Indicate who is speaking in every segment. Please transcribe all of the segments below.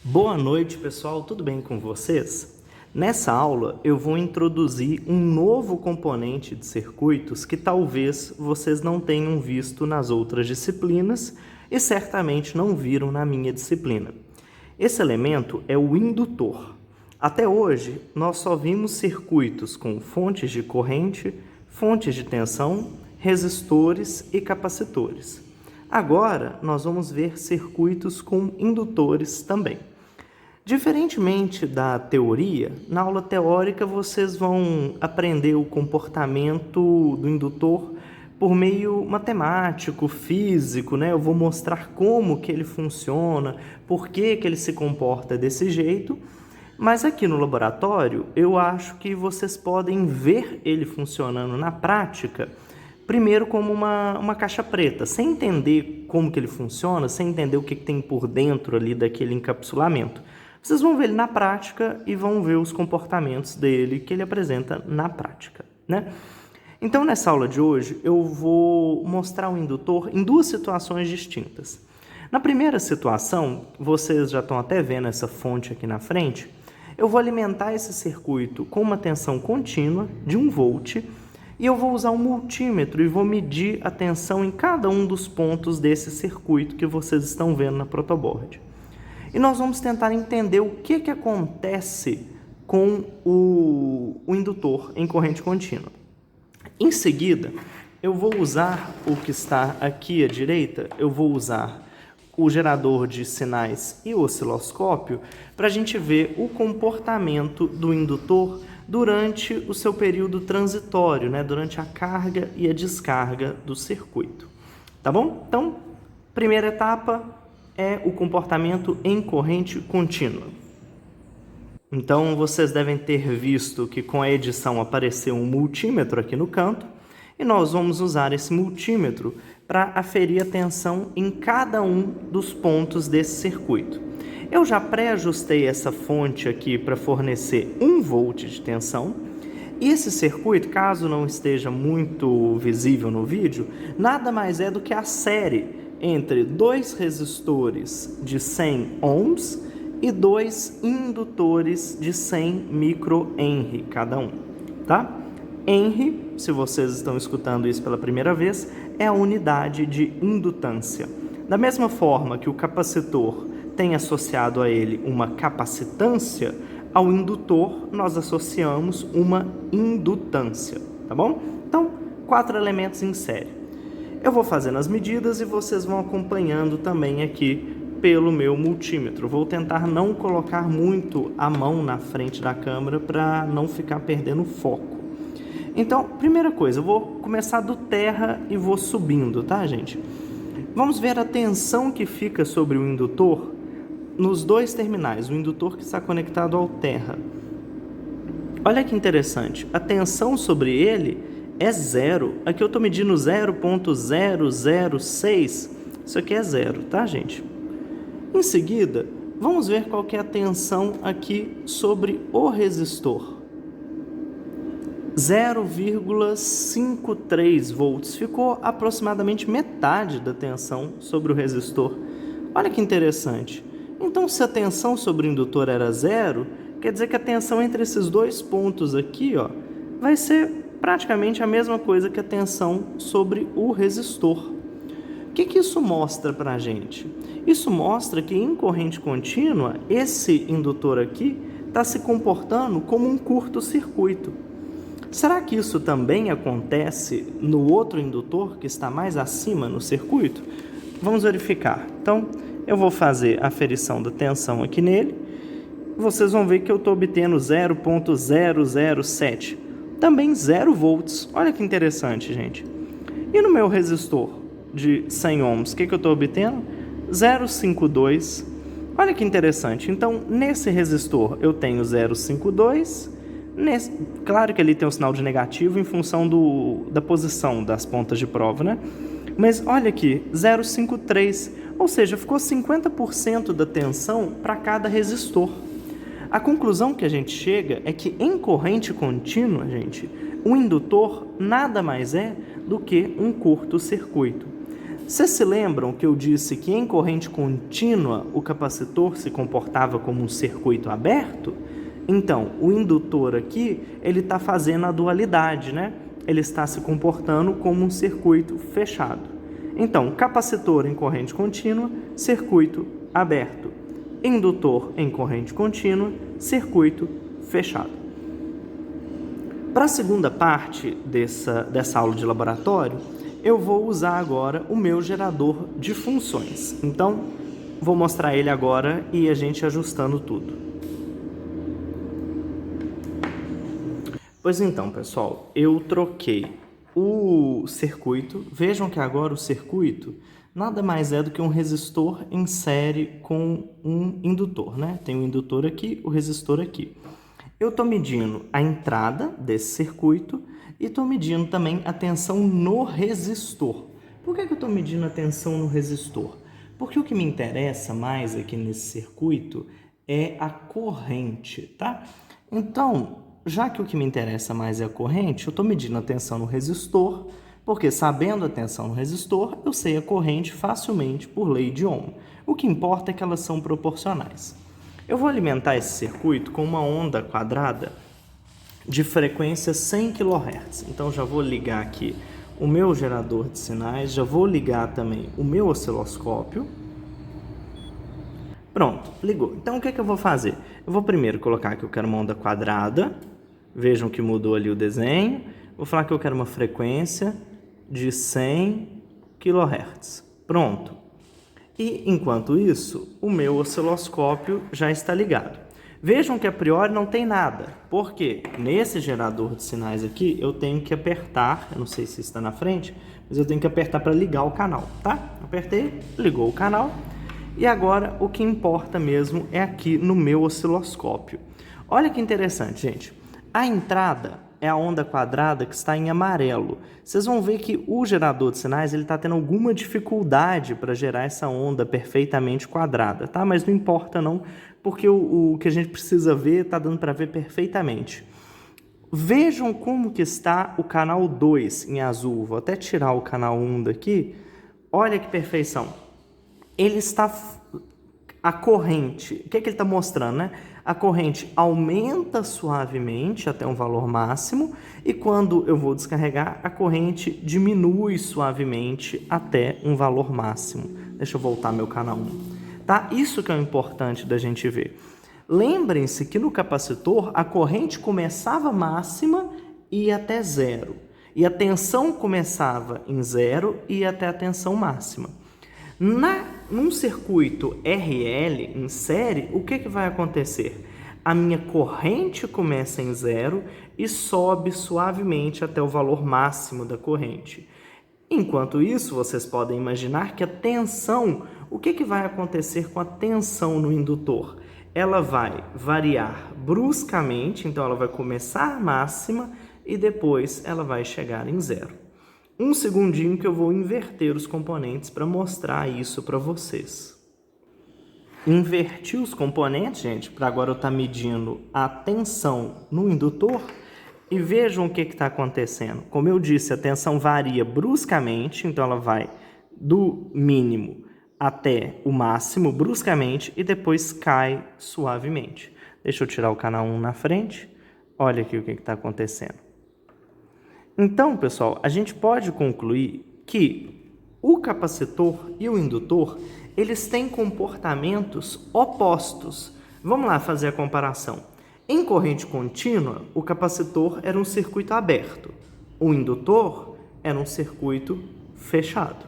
Speaker 1: Boa noite, pessoal, tudo bem com vocês? Nessa aula eu vou introduzir um novo componente de circuitos que talvez vocês não tenham visto nas outras disciplinas e certamente não viram na minha disciplina. Esse elemento é o indutor. Até hoje, nós só vimos circuitos com fontes de corrente, fontes de tensão, resistores e capacitores. Agora, nós vamos ver circuitos com indutores também. Diferentemente da teoria, na aula teórica vocês vão aprender o comportamento do indutor por meio matemático, físico, né? Eu vou mostrar como que ele funciona, por que que ele se comporta desse jeito, mas aqui no laboratório eu acho que vocês podem ver ele funcionando na prática, primeiro como uma caixa preta, sem entender como que ele funciona, sem entender o que tem por dentro ali daquele encapsulamento. Vocês vão ver ele na prática e vão ver os comportamentos dele que ele apresenta na prática, né? Então, nessa aula de hoje, eu vou mostrar o indutor em duas situações distintas. Na primeira situação, vocês já estão até vendo essa fonte aqui na frente, eu vou alimentar esse circuito com uma tensão contínua de 1 volt e eu vou usar um multímetro e vou medir a tensão em cada um dos pontos desse circuito que vocês estão vendo na protoboard. E nós vamos tentar entender o que acontece com o indutor em corrente contínua. Em seguida, eu vou usar o que está aqui à direita, eu vou usar o gerador de sinais e o osciloscópio para a gente ver o comportamento do indutor durante o seu período transitório, né? Durante a carga e a descarga do circuito. Tá bom? Então, primeira etapa é o comportamento em corrente contínua. Então, vocês devem ter visto que com a edição apareceu um multímetro aqui no canto e nós vamos usar esse multímetro para aferir a tensão em cada um dos pontos desse circuito. Eu já pré-ajustei essa fonte aqui para fornecer 1 volt de tensão e esse circuito, caso não esteja muito visível no vídeo, nada mais é do que a série entre 2 resistores de 100 ohms e 2 indutores de 100 microhenry cada um, tá? Henry, se vocês estão escutando isso pela primeira vez, é a unidade de indutância. Da mesma forma que o capacitor tem associado a ele uma capacitância, ao indutor nós associamos uma indutância, tá bom? Então, 4 elementos em série. Eu vou fazendo as medidas e vocês vão acompanhando também aqui pelo meu multímetro. Vou tentar não colocar muito a mão na frente da câmera para não ficar perdendo foco. Então, primeira coisa, eu vou começar do terra e vou subindo, tá, gente? Vamos ver a tensão que fica sobre o indutor nos 2 terminais, o indutor que está conectado ao terra. Olha que interessante, a tensão sobre ele é 0. Aqui eu estou medindo 0,006. Isso aqui é 0, tá, gente? Em seguida, vamos ver qual que é a tensão aqui sobre o resistor. 0,53 volts. Ficou aproximadamente metade da tensão sobre o resistor. Olha que interessante. Então, se a tensão sobre o indutor era 0, quer dizer que a tensão entre esses 2 pontos aqui, ó, vai ser praticamente a mesma coisa que a tensão sobre o resistor. O que isso mostra para a gente? Isso mostra que em corrente contínua, esse indutor aqui está se comportando como um curto-circuito. Será que isso também acontece no outro indutor que está mais acima no circuito? Vamos verificar. Então, eu vou fazer a aferição da tensão aqui nele. Vocês vão ver que eu estou obtendo 0,007. Também 0 volts. Olha que interessante, gente. E no meu resistor de 100 ohms, o que eu estou obtendo? 0,52. Olha que interessante. Então, nesse resistor eu tenho 0,52. Claro que ali tem um sinal de negativo em função da posição das pontas de prova, né? Mas olha aqui, 0,53. Ou seja, ficou 50% da tensão para cada resistor. A conclusão que a gente chega é que em corrente contínua, gente, o indutor nada mais é do que um curto-circuito. Vocês se lembram que eu disse que em corrente contínua o capacitor se comportava como um circuito aberto? Então, o indutor aqui, ele está fazendo a dualidade, né? Ele está se comportando como um circuito fechado. Então, capacitor em corrente contínua, circuito aberto. Indutor em corrente contínua, circuito fechado. Para a segunda parte dessa aula de laboratório, eu vou usar agora o meu gerador de funções. Então, vou mostrar ele agora e a gente ajustando tudo. Pois então, pessoal, eu troquei o circuito. Vejam que agora o circuito nada mais é do que um resistor em série com um indutor, né? Tem o indutor aqui, o resistor aqui. Eu estou medindo a entrada desse circuito e estou medindo também a tensão no resistor. Por que eu estou medindo a tensão no resistor? Porque o que me interessa mais aqui nesse circuito é a corrente, tá? Então, já que o que me interessa mais é a corrente, eu estou medindo a tensão no resistor, porque sabendo a tensão no resistor, eu sei a corrente facilmente por lei de Ohm. O que importa é que elas são proporcionais. Eu vou alimentar esse circuito com uma onda quadrada de frequência 100 kHz. Então, já vou ligar aqui o meu gerador de sinais, já vou ligar também o meu osciloscópio. Pronto, ligou. Então, o que eu vou fazer? Eu vou primeiro colocar que eu quero uma onda quadrada. Vejam que mudou ali o desenho. Vou falar que eu quero uma frequência de 100 kHz. Pronto. E, enquanto isso, o meu osciloscópio já está ligado. Vejam que a priori não tem nada, porque nesse gerador de sinais aqui eu tenho que apertar, eu não sei se está na frente, mas eu tenho que apertar para ligar o canal, tá? Apertei, ligou o canal, e agora o que importa mesmo é aqui no meu osciloscópio. Olha que interessante, gente. A entrada é a onda quadrada que está em amarelo. Vocês vão ver que o gerador de sinais está tendo alguma dificuldade para gerar essa onda perfeitamente quadrada, tá? Mas não importa não, porque o que a gente precisa ver está dando para ver perfeitamente. Vejam como que está o canal 2 em azul. Vou até tirar o canal 1 daqui. Olha que perfeição. Ele está... A corrente, o que ele está mostrando, né? A corrente aumenta suavemente até um valor máximo e quando eu vou descarregar, a corrente diminui suavemente até um valor máximo. Deixa eu voltar meu canal 1. Tá? Isso que é o importante da gente ver. Lembrem-se que no capacitor a corrente começava máxima e ia até zero. E a tensão começava em zero e ia até a tensão máxima. Num circuito RL em série, o que vai acontecer? A minha corrente começa em zero e sobe suavemente até o valor máximo da corrente. Enquanto isso, vocês podem imaginar que a tensão, o que vai acontecer com a tensão no indutor? Ela vai variar bruscamente, então ela vai começar máxima e depois ela vai chegar em zero. Um segundinho que eu vou inverter os componentes para mostrar isso para vocês. Inverti os componentes, gente, para agora eu estar medindo a tensão no indutor e vejam o que está acontecendo. Como eu disse, a tensão varia bruscamente, então ela vai do mínimo até o máximo bruscamente e depois cai suavemente. Deixa eu tirar o canal 1 na frente. Olha aqui o que está acontecendo. Então, pessoal, a gente pode concluir que o capacitor e o indutor, eles têm comportamentos opostos. Vamos lá fazer a comparação. Em corrente contínua, o capacitor era um circuito aberto. O indutor era um circuito fechado.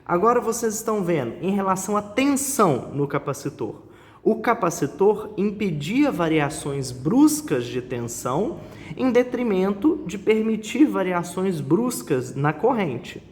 Speaker 1: Agora vocês estão vendo, em relação à tensão no capacitor, o capacitor impedia variações bruscas de tensão em detrimento de permitir variações bruscas na corrente.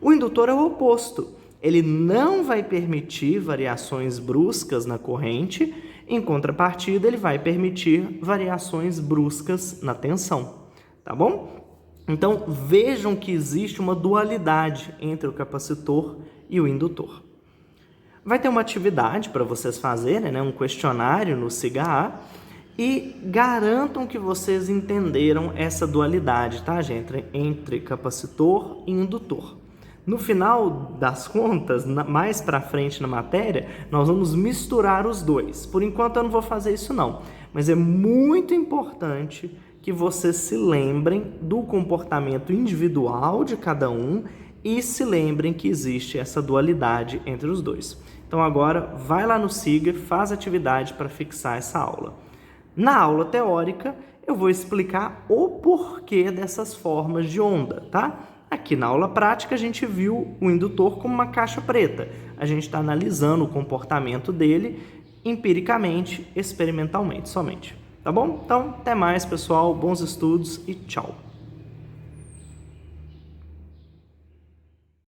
Speaker 1: O indutor é o oposto. Ele não vai permitir variações bruscas na corrente, em contrapartida, ele vai permitir variações bruscas na tensão. Tá bom? Então, vejam que existe uma dualidade entre o capacitor e o indutor. Vai ter uma atividade para vocês fazerem, né? Um questionário no SIGA e garantam que vocês entenderam essa dualidade, tá, gente? Entre capacitor e indutor. No final das contas, mais para frente na matéria, nós vamos misturar os dois. Por enquanto eu não vou fazer isso não, mas é muito importante que vocês se lembrem do comportamento individual de cada um e se lembrem que existe essa dualidade entre os dois. Então agora vai lá no Siga, faz atividade para fixar essa aula. Na aula teórica, eu vou explicar o porquê dessas formas de onda, tá? Aqui na aula prática a gente viu o indutor como uma caixa preta. A gente está analisando o comportamento dele empiricamente, experimentalmente somente. Tá bom? Então, até mais, pessoal. Bons estudos e tchau!